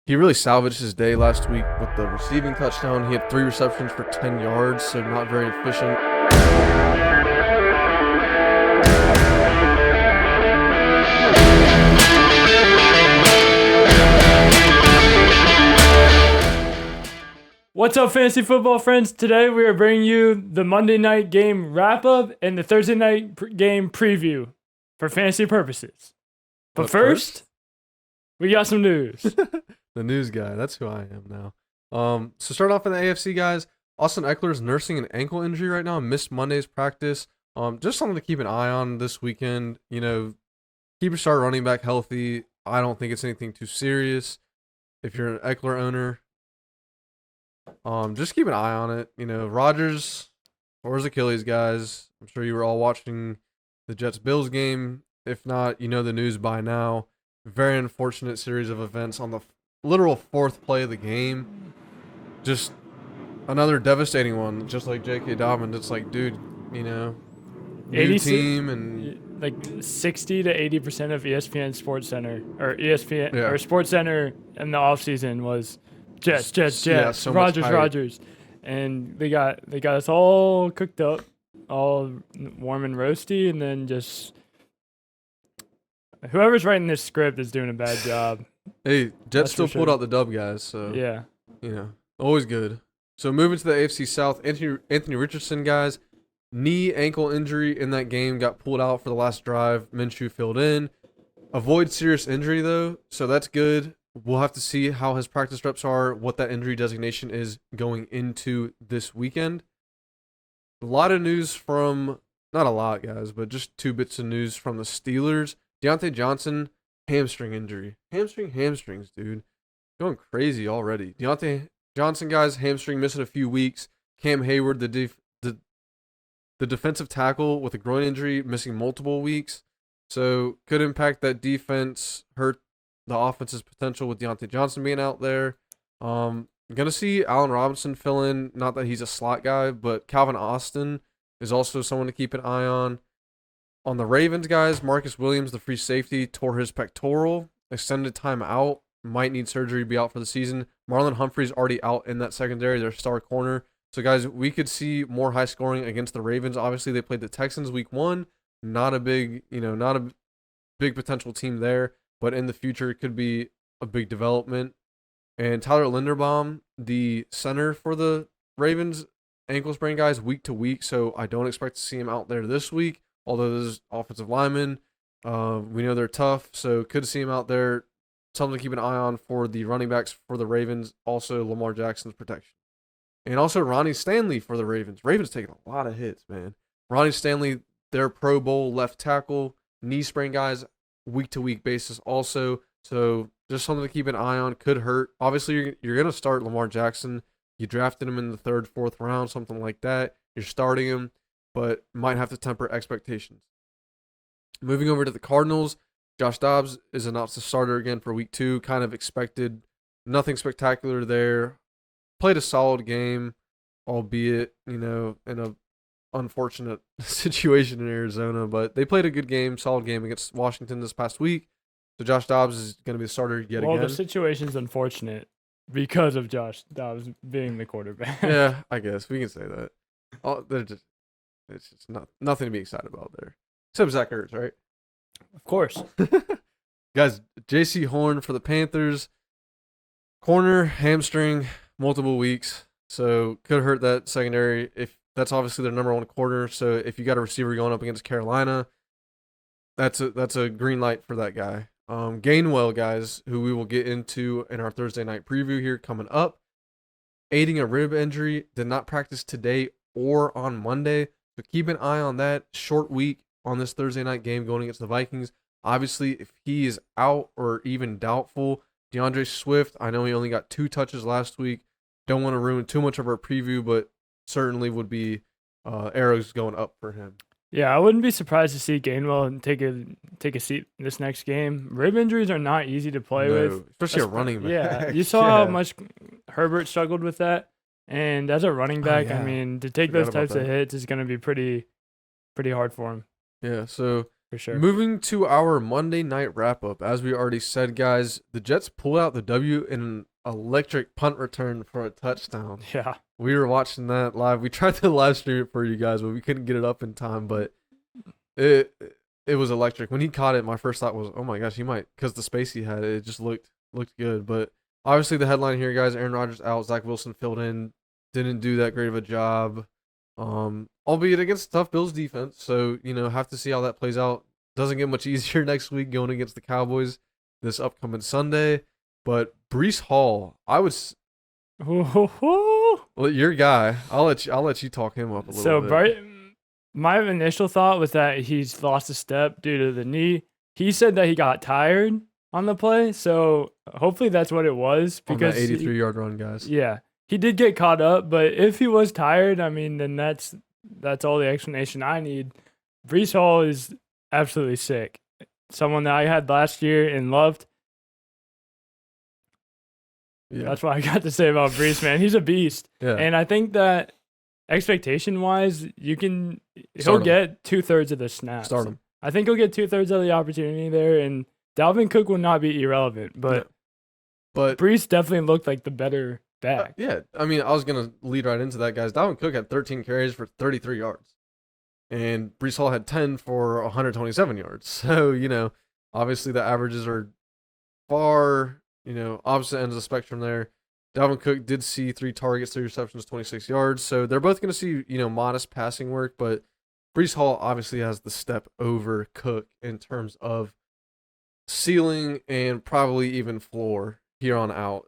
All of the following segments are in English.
He really salvaged his day last week with the receiving touchdown. He had 3 receptions for 10 yards, so not very efficient. What's up, fantasy football friends? Today we are bringing you the Monday night game wrap-up and the Thursday night game preview for fantasy purposes. But first, we got some news. The news guy, that's who I am now. So start off in the AFC, guys. Austin Eckler is nursing an ankle injury right now, missed Monday's practice. Just something to keep an eye on this weekend. You know, keep your star running back healthy. I don't think it's anything too serious. If you're an Eckler owner, just keep an eye on it. You know, Rodgers or his Achilles, guys. I'm sure you were all watching the Jets-Bills game. If not, you know the news by now. Very unfortunate series of events on the literal 4th play of the game. Just another devastating one, just like J.K. Dobbins. It's like, dude, you know, new team and like 60 to 80% of ESPN Sports Center or ESPN or Sports Center in the offseason was Jets, yeah, so Rodgers, and they got us all cooked up, all warm and roasty, and then just whoever's writing this script is doing a bad job. Hey, Jets still pulled out the dub, guys. So yeah, you know, always good. So moving to the AFC South, Anthony Richardson, guys, knee ankle injury in that game, got pulled out for the last drive. Minshew filled in. Avoid serious injury though, so that's good. We'll have to see how his practice reps are, what that injury designation is going into this weekend. A lot of news from, not a lot, guys, but just 2 bits of news from the Steelers. Deontay Johnson, hamstring injury. Hamstrings, dude. Going crazy already. Deontay Johnson, guys, hamstring missing a few weeks. Cam Hayward, the defensive tackle with a groin injury, missing multiple weeks. So could impact that defense, hurt the offense's potential with Deontay Johnson being out there. Gonna see Allen Robinson fill in. Not that he's a slot guy, but Calvin Austin is also someone to keep an eye on. On the Ravens, guys, Marcus Williams, the free safety, tore his pectoral. Extended time out. Might need surgery to be out for the season. Marlon Humphrey's already out in that secondary, their star corner. So, guys, we could see more high scoring against the Ravens. Obviously, they played the Texans week 1. Not a big potential team there. But in the future, it could be a big development. And Tyler Linderbaum, the center for the Ravens, ankle sprain, guys, week to week. So I don't expect to see him out there this week. Although this is offensive lineman, we know they're tough. So could see him out there. Something to keep an eye on for the running backs for the Ravens. Also, Lamar Jackson's protection. And also Ronnie Stanley for the Ravens. Ravens taking a lot of hits, man. Ronnie Stanley, their Pro Bowl left tackle, knee sprain, guys, week-to-week basis also. So just something to keep an eye on. Could hurt. Obviously, you're going to start Lamar Jackson. You drafted him in the 3rd, 4th round, something like that. You're starting him, but might have to temper expectations. Moving over to the Cardinals, Josh Dobbs is announced the starter again for week 2. Kind of expected. Nothing spectacular there. Played a solid game, albeit, you know, in a unfortunate situation in Arizona, but they played a good game, solid game against Washington this past week. So Josh Dobbs is going to be the starter yet again. Well, the situation's unfortunate because of Josh Dobbs being the quarterback. Yeah, I guess we can say that. It's just nothing to be excited about there, except Zach Ertz, right? Of course. Guys, J.C. Horn for the Panthers, corner hamstring, multiple weeks, so could hurt that secondary. If that's obviously their number 1 corner. So if you got a receiver going up against Carolina, that's a green light for that guy. Gainwell, guys, who we will get into in our Thursday night preview here coming up, aiding a rib injury, did not practice today or on Monday. So keep an eye on that. Short week on this Thursday night game going against the Vikings. Obviously, if he is out or even doubtful, DeAndre Swift, I know he only got 2 touches last week. Don't want to ruin too much of our preview, but certainly would be arrows going up for him. Yeah, I wouldn't be surprised to see Gainwell take a seat this next game. Rib injuries are not easy to play with, especially a running back. Yeah, you saw how much Herbert struggled with that, and as a running back, I mean, to take those types of hits is going to be pretty hard for him. Yeah, so for sure. Moving to our Monday night wrap up, as we already said, guys, the Jets pulled out the W in an electric punt return for a touchdown. Yeah. We were watching that live. We tried to live stream it for you guys, but we couldn't get it up in time. But it was electric. When he caught it, my first thought was, oh my gosh, he might, because the space he had, it just looked good. But obviously the headline here, guys, Aaron Rodgers out, Zach Wilson filled in, didn't do that great of a job. Albeit against tough Bills defense. So, have to see how that plays out. Doesn't get much easier next week going against the Cowboys this upcoming Sunday. But Breece Hall, well, your guy. I'll let you talk him up a little bit. My initial thought was that he's lost a step due to the knee. He said that he got tired on the play, so hopefully that's what it was. Because on that 83-yard run, guys. Yeah, he did get caught up, but if he was tired, I mean, then that's all the explanation I need. Breece Hall is absolutely sick. Someone that I had last year and loved. Yeah. That's what I got to say about Breece, man. He's a beast. Yeah. And I think that expectation-wise, he'll get 2/3 of the snaps. Start him. I think he'll get 2/3 of the opportunity there, and Dalvin Cook will not be irrelevant. But Breece definitely looked like the better back. Yeah. I mean, I was going to lead right into that, guys. Dalvin Cook had 13 carries for 33 yards. And Breece Hall had 10 for 127 yards. So, obviously the averages are far, opposite ends of the spectrum there. Dalvin Cook did see 3 targets, 3 receptions, 26 yards. So they're both going to see, modest passing work. But Breece Hall obviously has the step over Cook in terms of ceiling and probably even floor here on out.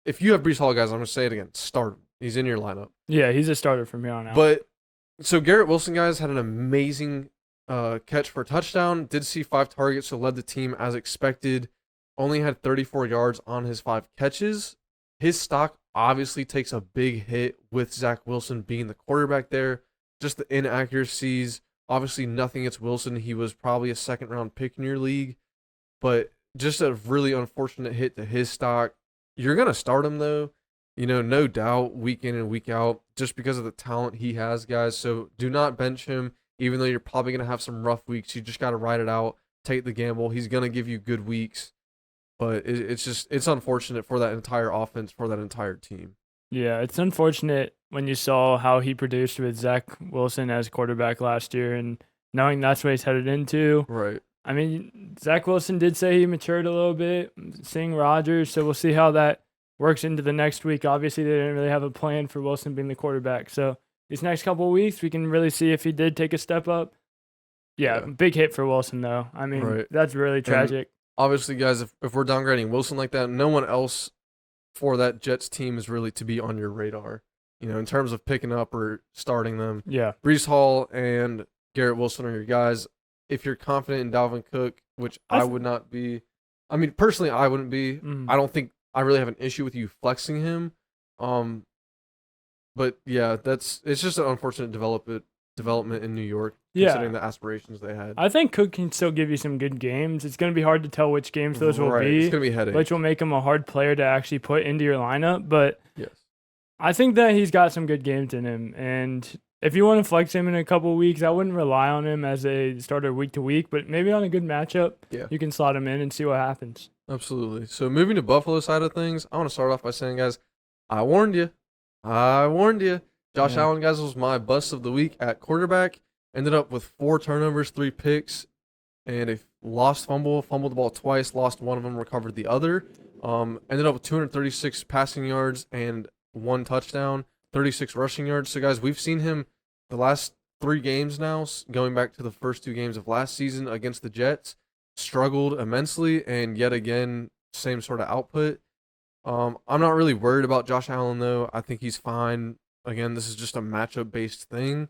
If you have Breece Hall, guys, I'm going to say it again, start him. He's in your lineup. Yeah, he's a starter from here on out. But so Garrett Wilson, guys, had an amazing catch for a touchdown. Did see 5 targets, so led the team as expected. Only had 34 yards on his 5 catches. His stock obviously takes a big hit with Zach Wilson being the quarterback there. Just the inaccuracies. Obviously, nothing against Wilson. He was probably a second-round pick in your league. But just a really unfortunate hit to his stock. You're going to start him, though. No doubt, week in and week out, just because of the talent he has, guys. So do not bench him, even though you're probably going to have some rough weeks. You just got to ride it out, take the gamble. He's going to give you good weeks. But it's unfortunate for that entire offense, for that entire team. Yeah, it's unfortunate when you saw how he produced with Zach Wilson as quarterback last year and knowing that's what he's headed into. Right. I mean, Zach Wilson did say he matured a little bit, seeing Rodgers, so we'll see how that works into the next week. Obviously, they didn't really have a plan for Wilson being the quarterback. So these next couple of weeks, we can really see if he did take a step up. Yeah. Big hit for Wilson, though. I mean, That's really tragic. And obviously, guys, if we're downgrading Wilson like that, no one else for that Jets team is really to be on your radar, in terms of picking up or starting them. Yeah. Breece Hall and Garrett Wilson are your guys. If you're confident in Dalvin Cook, which I would not be. I mean, personally, I wouldn't be. I don't think I really have an issue with you flexing him. But yeah, it's just an unfortunate development in New York, considering the aspirations they had. I think Cook can still give you some good games. It's going to be hard to tell which games those will be. It's going to be a headache. Which will make him a hard player to actually put into your lineup. But yes, I think that he's got some good games in him. And if you want to flex him in a couple of weeks, I wouldn't rely on him as a starter week to week. But maybe on a good matchup, you can slot him in and see what happens. Absolutely. So moving to Buffalo side of things, I want to start off by saying, guys, I warned you. Josh Allen, guys, was my bust of the week at quarterback. Ended up with 4 turnovers, 3 picks, and a lost fumbled the ball twice, lost one of them, recovered the other. Ended up with 236 passing yards and 1 touchdown, 36 rushing yards. So, guys, we've seen him the last 3 games now, going back to the first 2 games of last season against the Jets. Struggled immensely, and yet again, same sort of output. I'm not really worried about Josh Allen, though. I think he's fine. Again, this is just a matchup-based thing.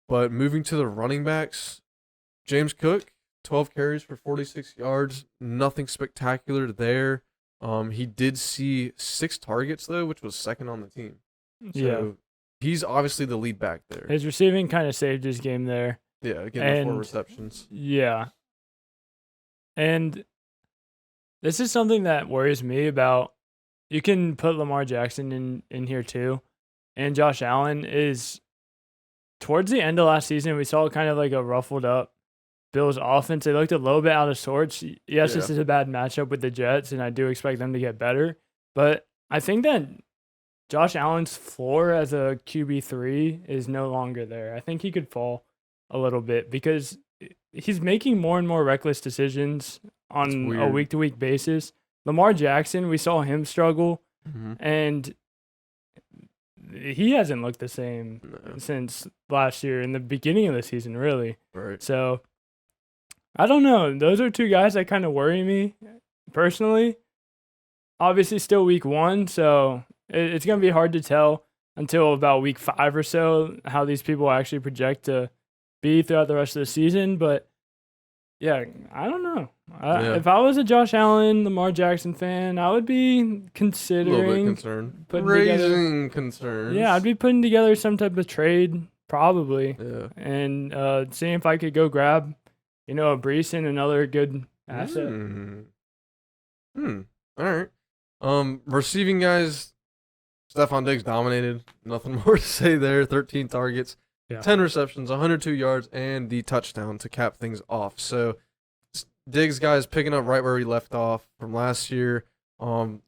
But moving to the running backs, James Cook, 12 carries for 46 yards. Nothing spectacular there. He did see 6 targets, though, which was second on the team. So he's obviously the lead back there. His receiving kind of saved his game there. Yeah, again, 4 receptions. Yeah. And this is something that worries me about. You can put Lamar Jackson in here too. And Josh Allen is, towards the end of last season, we saw kind of like a ruffled up Bills offense. They looked a little bit out of sorts. Yes, this Yeah. is a bad matchup with the Jets, and I do expect them to get better. But I think that Josh Allen's floor as a QB3 is no longer there. I think he could fall a little bit because he's making more and more reckless decisions on a weird. week-to-week basis. Lamar Jackson, we saw him struggle, Mm-hmm. and he hasn't looked the same No. since last year in the beginning of the season, really. Right. So I don't know. Those are two guys that kind of worry me personally. Obviously, still week 1, so it's going to be hard to tell until about week 5 or so how these people actually project to be throughout the rest of the season. But yeah, I don't know. Yeah. If I was a Josh Allen, Lamar Jackson fan, I would be A little bit considering concerned. putting together. Raising concerns. Yeah, I'd be putting together some type of trade probably, Yeah. and seeing if I could go grab, a Brees and another good asset. All right. Receiving guys, Stephon Diggs dominated. Nothing more to say there. 13 targets, Yeah. 10 receptions, 102 yards, and the touchdown to cap things off. So Diggs guys picking up right where he left off from last year. I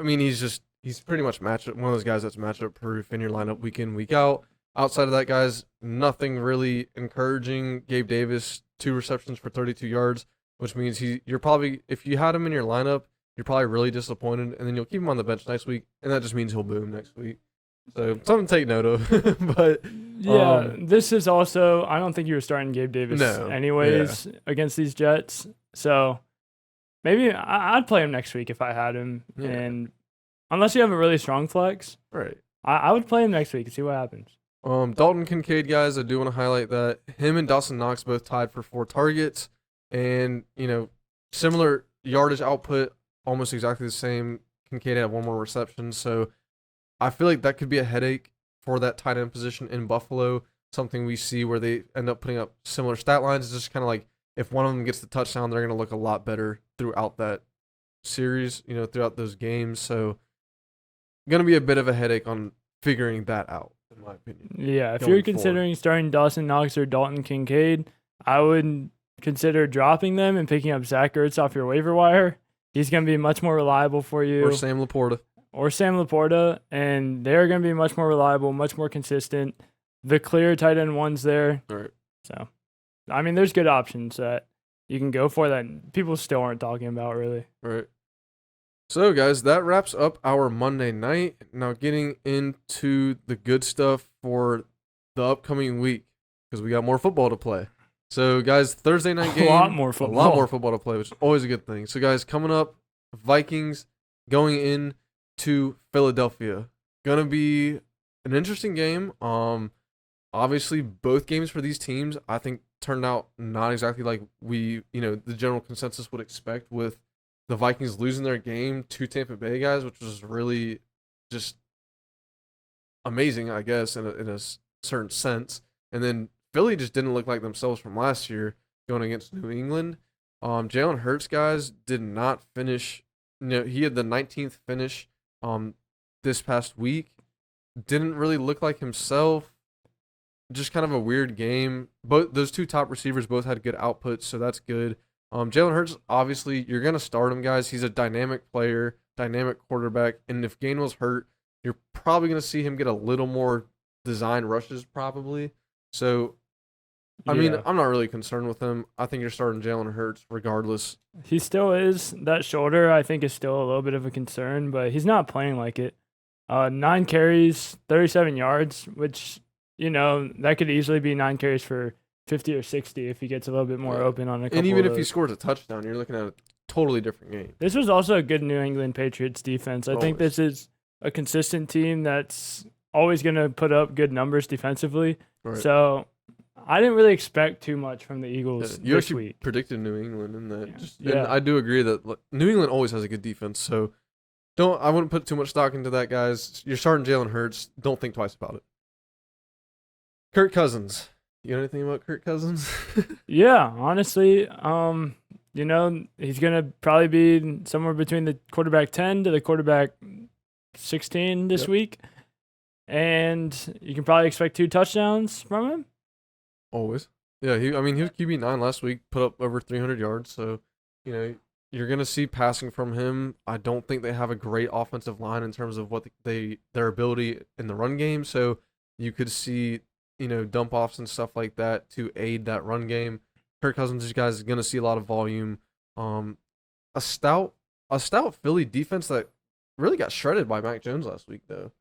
mean, he's pretty much one of those guys that's matchup proof in your lineup week in, week out. Outside of that, guys, nothing really encouraging. Gabe Davis, 2 receptions for 32 yards, which means you're probably, if you had him in your lineup, you're probably really disappointed, and then you'll keep him on the bench next week, and that just means he'll boom next week. So something to take note of. But Yeah, this is also, I don't think you were starting Gabe Davis No, anyways against these Jets. So maybe I'd play him next week if I had him. Yeah. And unless you have a really strong flex, right. I would play him next week and see what happens. Dalton Kincaid, guys, I do want to highlight that him and Dawson Knox both tied for 4 targets, and similar yardage output, almost exactly the same. Kincaid had 1 more reception, so I feel like that could be a headache for that tight end position in Buffalo. Something we see where they end up putting up similar stat lines. It's just kind of like if one of them gets the touchdown, they're going to look a lot better throughout that series, throughout those games. So going to be a bit of a headache on figuring that out, in my opinion. Yeah, if Going you're considering starting Dawson Knox or Dalton Kincaid, I would consider dropping them and picking up Zach Ertz off your waiver wire. He's going to be much more reliable for you. Or Sam Laporta. And they're going to be much more reliable, much more consistent. The clear tight end ones there. All right. So, I mean, there's good options that you can go for that people still aren't talking about, really. Right. So, guys, that wraps up our Monday night. Now, getting into the good stuff for the upcoming week, because we got more football to play. So, guys, Thursday night game. A lot more football to play, which is always a good thing. So, guys, coming up, Vikings going in to Philadelphia. Gonna be an interesting game. Obviously, both games for these teams, I think, turned out not exactly like the general consensus would expect, with the Vikings losing their game to Tampa Bay, guys, which was really just amazing, I guess, in a certain sense. And then Philly just didn't look like themselves from last year going against New England. Jalen Hurts, guys, did not finish. He had the 19th finish this past week. Didn't really look like himself. Just kind of a weird game. Both those 2 top receivers both had good outputs, so that's good. Jalen Hurts, obviously, you're going to start him, guys. He's a dynamic player, dynamic quarterback, and if Gainwell's hurt, you're probably going to see him get a little more design rushes, probably. So, I mean, I'm not really concerned with him. I think you're starting Jalen Hurts regardless. He still is. That shoulder, I think, is still a little bit of a concern, but he's not playing like it. 9 carries, 37 yards, which, that could easily be 9 carries for 50 or 60 if he gets a little bit more open on a couple. And even of if he those. scores a touchdown, you're looking at a totally different game. This was also a good New England Patriots defense. I think this is a consistent team that's always going to put up good numbers defensively. Right. So I didn't really expect too much from the Eagles You this actually week. predicted New England in that. Yeah. And I do agree that New England always has a good defense. So I wouldn't put too much stock into that, guys. You're starting Jalen Hurts. Don't think twice about it. Kirk Cousins. You know anything about Kirk Cousins? Yeah, honestly, he's going to probably be somewhere between the quarterback 10 to the quarterback 16 this week. And you can probably expect 2 touchdowns from him. Always. Yeah, he was QB9 last week, put up over 300 yards. So, you know, you're gonna see passing from him. I don't think they have a great offensive line in terms of what their ability in the run game. So you could see, dump offs and stuff like that to aid that run game. Kirk Cousins, these guys, is gonna see a lot of volume. Um, a stout a stout Philly defense that really got shredded by Mac Jones last week though.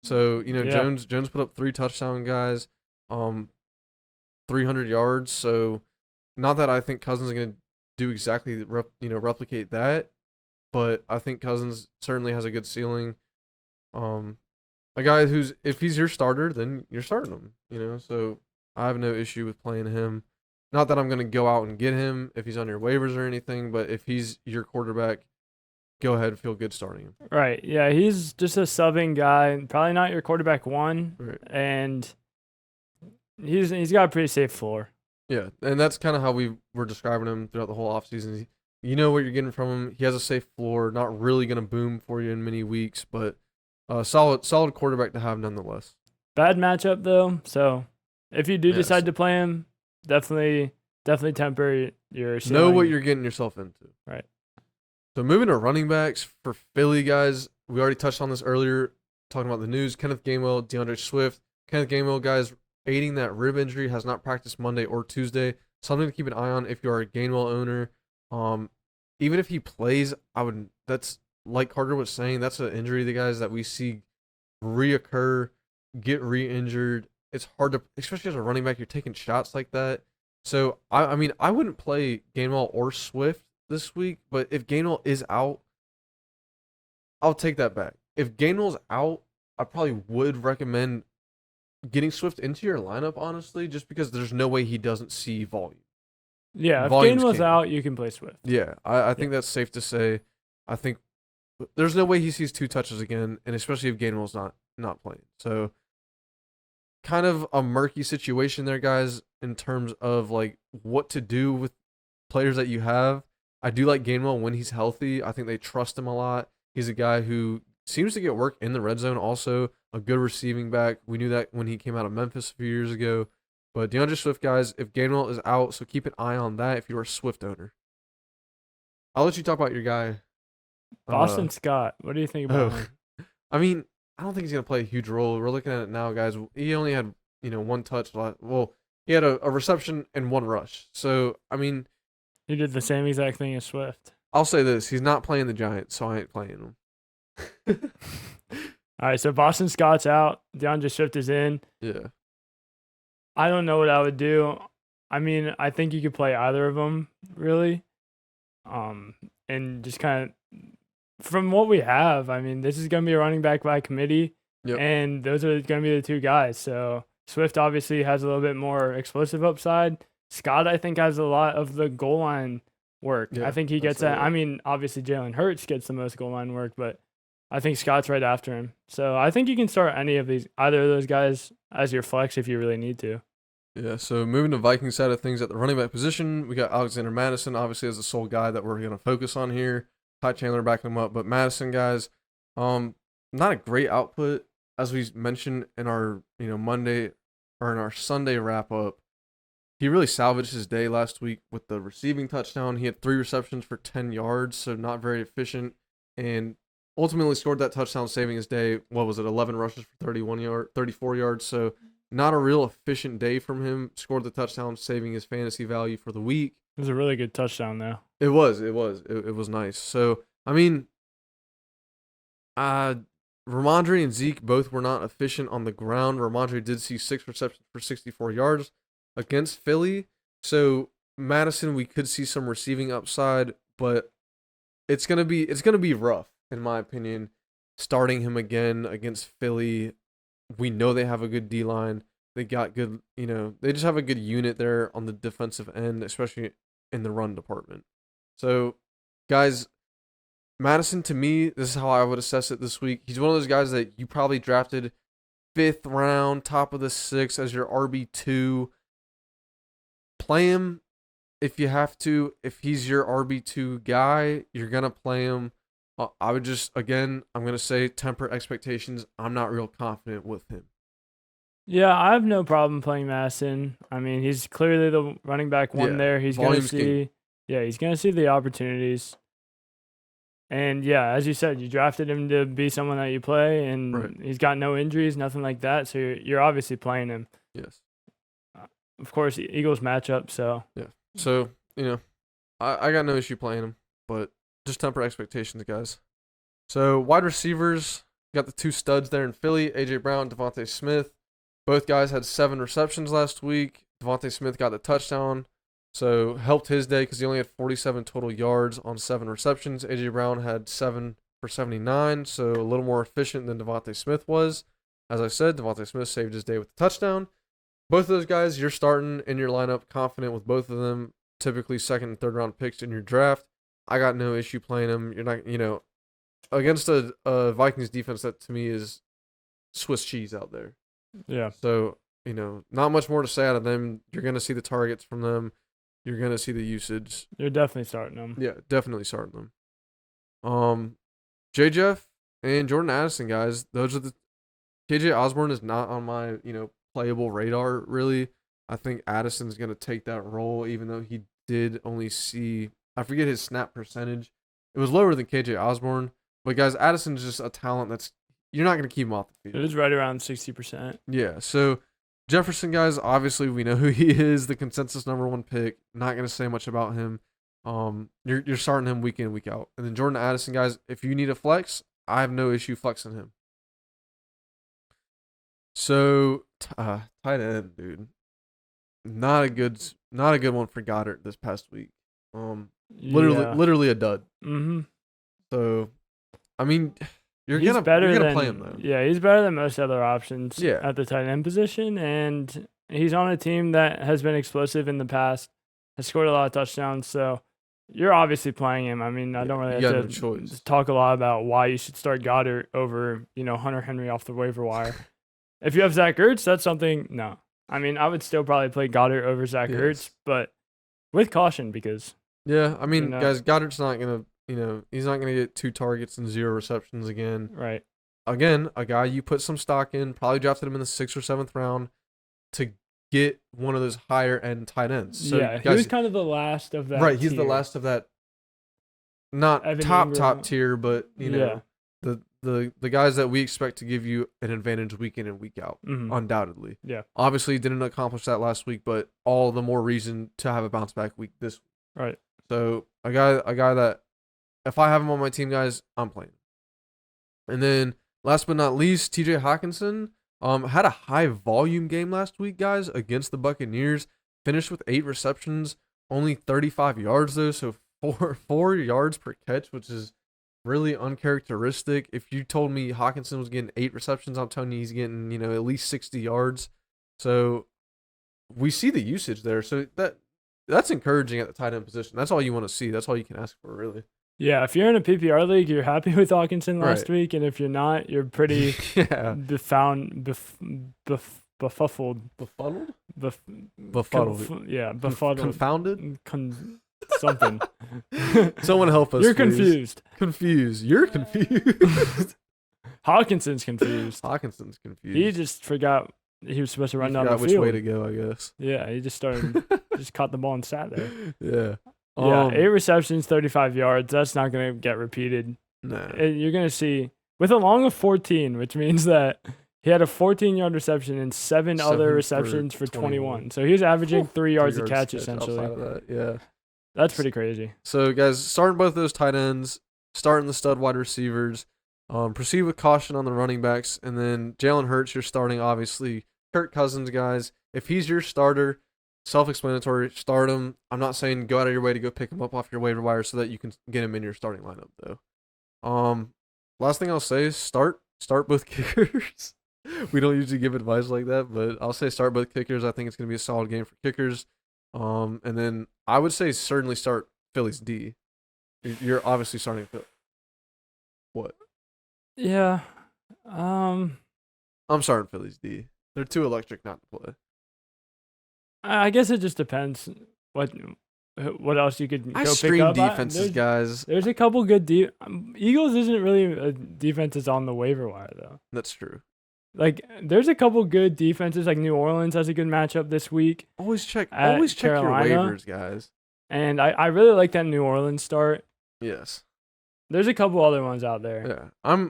So, Yeah. Jones put up 3 touchdown guys. 300 yards. So, not that I think Cousins is going to do exactly replicate that, but I think Cousins certainly has a good ceiling. Um, a guy who's if he's your starter, then you're starting him. So I have no issue with playing him. Not that I'm going to go out and get him if he's on your waivers or anything, but if he's your quarterback, go ahead and feel good starting him. Right. Yeah, he's just a subbing guy. Probably not your quarterback one, Right. and he's got a pretty safe floor. Yeah, and that's kind of how we were describing him throughout the whole offseason. You know what you're getting from him. He has a safe floor, not really going to boom for you in many weeks, but solid quarterback to have nonetheless. Bad matchup though, so if you do Yes. decide to play him, definitely temper your ceiling. Know what you're getting yourself into. Right. So moving to running backs for Philly guys, we already touched on this earlier, talking about the news. Kenneth Gainwell, DeAndre Swift. Kenneth Gainwell, guys, aiding that rib injury, has not practiced Monday or Tuesday. Something to keep an eye on if you are a Gainwell owner. Even if he plays, that's like Carter was saying, that's an injury the guys that we see reoccur, get re-injured. It's hard to, especially as a running back, you're taking shots like that. So I mean, I wouldn't play Gainwell or Swift this week, but if Gainwell is out, I'll take that back. If Gainwell's out, I probably would recommend getting Swift into your lineup, honestly, just because there's no way he doesn't see volume. Yeah, if Volume's Gainwell's king. out, you can play Swift. Yeah, I think that's safe to say. I think there's no way he sees 2 touches again, and especially if Gainwell's not playing. So kind of a murky situation there, guys, in terms of like what to do with players that you have. I do like Gainwell when he's healthy. I think they trust him a lot. He's a guy who seems to get work in the red zone, also a good receiving back. We knew that when he came out of Memphis a few years ago. But DeAndre Swift, guys, if Gainwell is out, so keep an eye on that if you're a Swift owner. I'll let you talk about your guy. Boston Scott, what do you think about him? I mean, I don't think he's going to play a huge role. We're looking at it now, guys. He only had, 1 touch. Well, he had a reception and 1 rush. So, I mean, He did the same exact thing as Swift. I'll say this. He's not playing the Giants, so I ain't playing him. All right, so Boston Scott's out. DeAndre Swift is in. Yeah. I don't know what I would do. I mean, I think you could play either of them, really. And just kind of, from what we have, I mean, this is going to be a running back by committee. Yep. And those are going to be the 2 guys. So Swift obviously has a little bit more explosive upside. Scott, I think, has a lot of the goal line work. Yeah, I think he gets that. I mean, obviously Jalen Hurts gets the most goal line work, but I think Scott's right after him. So I think you can start either of those guys as your flex if you really need to. Yeah, so moving to Vikings side of things at the running back position, we got Alexander Madison, obviously as the sole guy that we're going to focus on here. Ty Chandler backing him up, but Madison, guys, not a great output as we mentioned in our Monday or in our Sunday wrap up. He really salvaged his day last week with the receiving touchdown. He had 3 receptions for 10 yards, so not very efficient, and ultimately scored that touchdown, saving his day. What was it? 11 rushes for 34 yards. So not a real efficient day from him. Scored the touchdown, saving his fantasy value for the week. It was a really good touchdown, though. It was nice. So I mean, Ramondre and Zeke both were not efficient on the ground. Ramondre did see 6 receptions for 64 yards against Philly. So Madison, we could see some receiving upside, but it's gonna be rough in my opinion. Starting him again against Philly, we know they have a good D line. They got good, they just have a good unit there on the defensive end, especially in the run department. So, guys, Madison, to me, this is how I would assess it this week. He's one of those guys that you probably drafted 5th round, top of the 6th as your RB2. Play him if you have to. If he's your RB2 guy, you're going to play him. I would just, again, I'm going to say temper expectations. I'm not real confident with him. Yeah, I have no problem playing Madison. I mean, he's clearly the running back one Yeah, there. He's gonna volume's king. see, yeah, he's gonna see the opportunities. And yeah, as you said, you drafted him to be someone that you play, Right. and he's got no injuries, nothing like that. So you're obviously playing him. Yes. Of course, Eagles matchup. So Yeah. So, I got no issue playing him, but just temper expectations, guys. So, wide receivers, got the two studs there in Philly, A.J. Brown, Devontae Smith. Both guys had 7 receptions last week. Devontae Smith got the touchdown, so helped his day because he only had 47 total yards on 7 receptions. A.J. Brown had 7 for 79, so a little more efficient than Devontae Smith was. As I said, Devontae Smith saved his day with the touchdown. Both of those guys, you're starting in your lineup confident with both of them, typically second and third round picks in your draft. I got no issue playing them. You're not, against a Vikings defense that to me is Swiss cheese out there. yeah, So, not much more to say out of them. You're going to see the targets from them. You're going to see the usage. you're definitely starting him. Yeah, definitely starting them. J. Jeff and Jordan Addison, guys, those are the KJ Osborne is not on my, playable radar really. I think Addison's going to take that role even though he did only see I forget his snap percentage. It was lower than KJ Osborne, but guys, Addison's just a talent that's you're not going to keep him off the It field. was right around 60%. Yeah, so Jefferson, guys, obviously we know who he is, the consensus number 1 pick. Not going to say much about him. You're starting him week in, week out. And then Jordan Addison, guys, if you need a flex, I have no issue flexing him. So, tight end, dude. Not a good one for Goddard this past week. Literally a dud. Mm-hmm. So, I mean, you're He's gonna better than play him though. Yeah, he's better than most other options Yeah. at the tight end position, and he's on a team that has been explosive in the past, has scored a lot of touchdowns. So you're obviously playing him. I mean, I don't really you got have no to choice. talk a lot about why you should start Goddard over Hunter Henry off the waiver wire. If you have Zach Ertz, that's something. No, I mean I would still probably play Goddard over Zach Ertz, but with caution because Yeah, I mean, You know. guys, Goddard's not gonna, he's not gonna get 2 targets and 0 receptions again. right. Again, a guy you put some stock in, probably drafted him in the 6th or 7th round to get one of those higher end tight ends. So, Yeah, he guys, was kind of the last of that. right, he's the tier. last of that. Not Evan top Ingram. tier, but Yeah. the guys that we expect to give you an advantage week in and week out, Mhm. undoubtedly. Yeah. Obviously, didn't accomplish that last week, but all the more reason to have a bounce back week this week. Right. So a guy that if I have him on my team, guys, I'm playing. And then last but not least, T.J. Hawkinson had a high volume game last week, guys, against the Buccaneers. Finished with 8 receptions, only 35 yards though, so 4 yards per catch, which is really uncharacteristic. If you told me Hawkinson was getting 8 receptions, I'm telling you he's getting, at least 60 yards. So we see the usage there. So that's encouraging at the tight end position. That's all you want to see. That's all you can ask for, really. Yeah, if you're in a PPR league, you're happy with Hawkinson last Right. week, and if you're not, you're pretty Yeah. befuddled. Befuddled? Bef- Befuddled. yeah, befuddled. Confounded? Something. Someone help us. You're please. confused. Confused. You're confused. Hawkinson's confused. Hawkinson's confused. He just forgot he was supposed to run He down the forgot which field. way to go, I guess. Yeah, he just started, just caught the ball and sat there. Yeah. Yeah, 8 receptions, 35 yards. That's not going to get repeated. Nah. You're going to see with a long of 14, which means that he had a 14-yard reception and 7 other 7 for receptions for 21. 21. So he was averaging 3 yards a 3 catch essentially. outside of that, yeah. That's pretty crazy. So, guys, starting both those tight ends, starting the stud wide receivers, proceed with caution on the running backs, and then Jalen Hurts, you're starting, obviously. Kirk Cousins, guys, if he's your starter, self-explanatory, start him. I'm not saying go out of your way to go pick him up off your waiver wire so that you can get him in your starting lineup, though. Last thing I'll say is start both kickers. We don't usually give advice like that, but I'll say start both kickers. I think it's going to be a solid game for kickers. And then I would say certainly start Philly's D. You're obviously starting Philly. What? Yeah. I'm starting Philly's D. They're too electric not to play. I guess it just depends what else you could I go pick stream up. defenses, guys. There's a couple good Eagles isn't really a defense that's on the waiver wire though. That's true. like there's a couple good defenses. Like New Orleans has a good matchup this week, Always check at your Carolina. waivers, guys. And I really like that New Orleans start. Yes. There's a couple other ones out there. Yeah.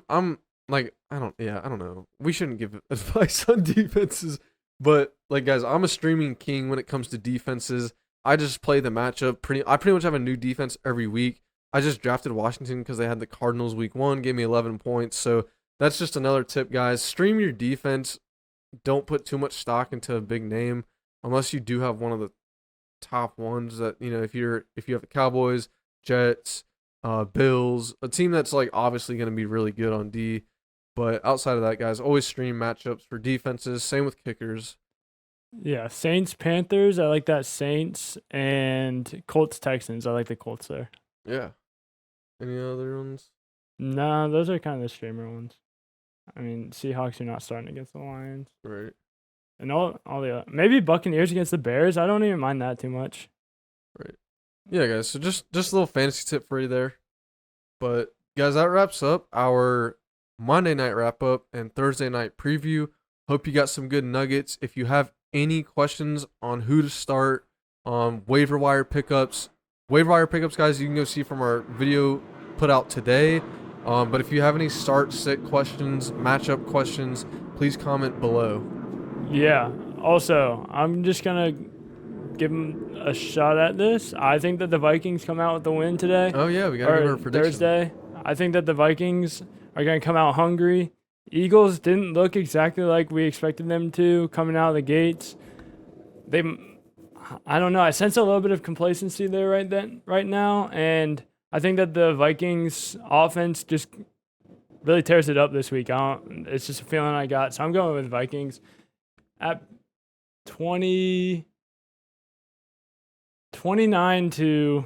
I'm like I don't know. We shouldn't give advice on defenses, but like guys, I'm a streaming king when it comes to defenses. I just play the matchup I pretty much have a new defense every week. I just drafted Washington because they had the Cardinals week 1, gave me 11 points. So that's just another tip, guys. Stream your defense. Don't put too much stock into a big name unless you do have one of the top ones that, if you have the Cowboys, Jets, Bills, a team that's like obviously going to be really good on D. But outside of that, guys, always stream matchups for defenses. Same with kickers. Yeah, Saints, Panthers. I like that Saints, and Colts, Texans. I like the Colts there. Yeah. Any other ones? Nah, those are kind of the streamer ones. I mean, Seahawks are not starting against the Lions. Right. And all the maybe Buccaneers against the Bears. I don't even mind that too much. Right. Yeah, guys. So just a little fantasy tip for you there. But guys, that wraps up our Monday night wrap up and Thursday night preview. Hope you got some good nuggets. If you have any questions on who to start, waiver wire pickups, guys, you can go see from our video put out today. But if you have any start sit questions, matchup questions, please comment below. Yeah. Also, I'm just gonna give them a shot at this. I think that the Vikings come out with the win today. Oh yeah, we gotta give our prediction. Thursday. I think that the Vikings are gonna come out hungry. Eagles didn't look exactly like we expected them to coming out of the gates. I don't know. I sense a little bit of complacency there right now, and I think that the Vikings offense just really tears it up this week. It's just a feeling I got, so I'm going with Vikings at 29 to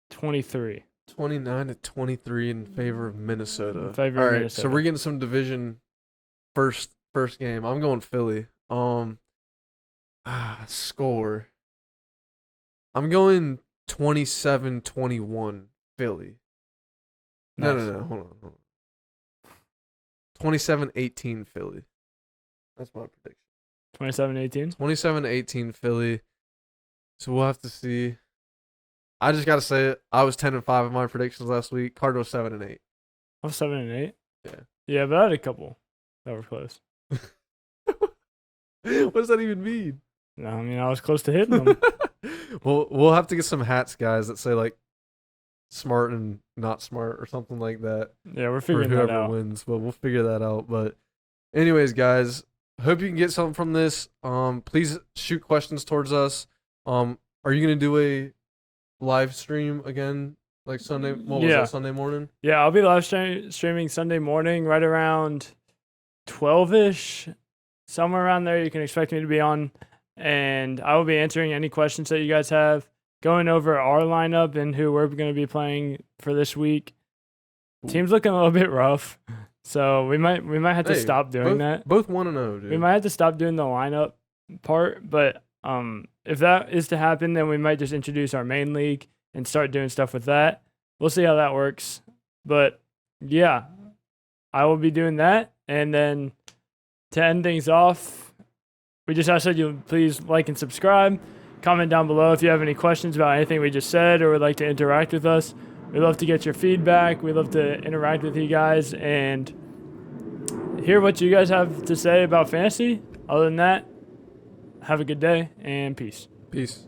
23. 29 to 23 in favor of Minnesota. In favor All of right, Minnesota. so we're getting some division first game. I'm going Philly. Score. I'm going 27-21 Philly. Nice. No. Hold on. 27-18 Philly. That's my prediction. 27-18? 27-18 Philly. So we'll have to see. I just gotta say it. I was 10-5 in my predictions last week. Cardinals 7-8. I'm 7-8. Yeah. Yeah, but I had a couple that were close. What does that even mean? No, I mean I was close to hitting them. Well, we'll have to get some hats, guys, that say like smart and not smart or something like that. Yeah, we're For figuring that whoever out. wins, but we'll figure that out. But anyways, guys, hope you can get something from this. Please shoot questions towards us. Are you gonna do a live stream again, like Sunday? What was that, Sunday morning? Yeah, I'll be live streaming Sunday morning, right around 12ish, somewhere around there. You can expect me to be on, and I will be answering any questions that you guys have, going over our lineup and who we're going to be playing for this week. Team's looking a little bit rough, so we might have to stop doing that. Both 1-0, dude. We might have to stop doing the lineup part, but if that is to happen, then we might just introduce our main league and start doing stuff with that. We'll see how that works. But yeah, I will be doing that. And then to end things off, we just ask that you please like and subscribe. Comment down below if you have any questions about anything we just said or would like to interact with us. We love to get your feedback. We love to interact with you guys and hear what you guys have to say about fantasy. Other than that, have a good day and peace. Peace.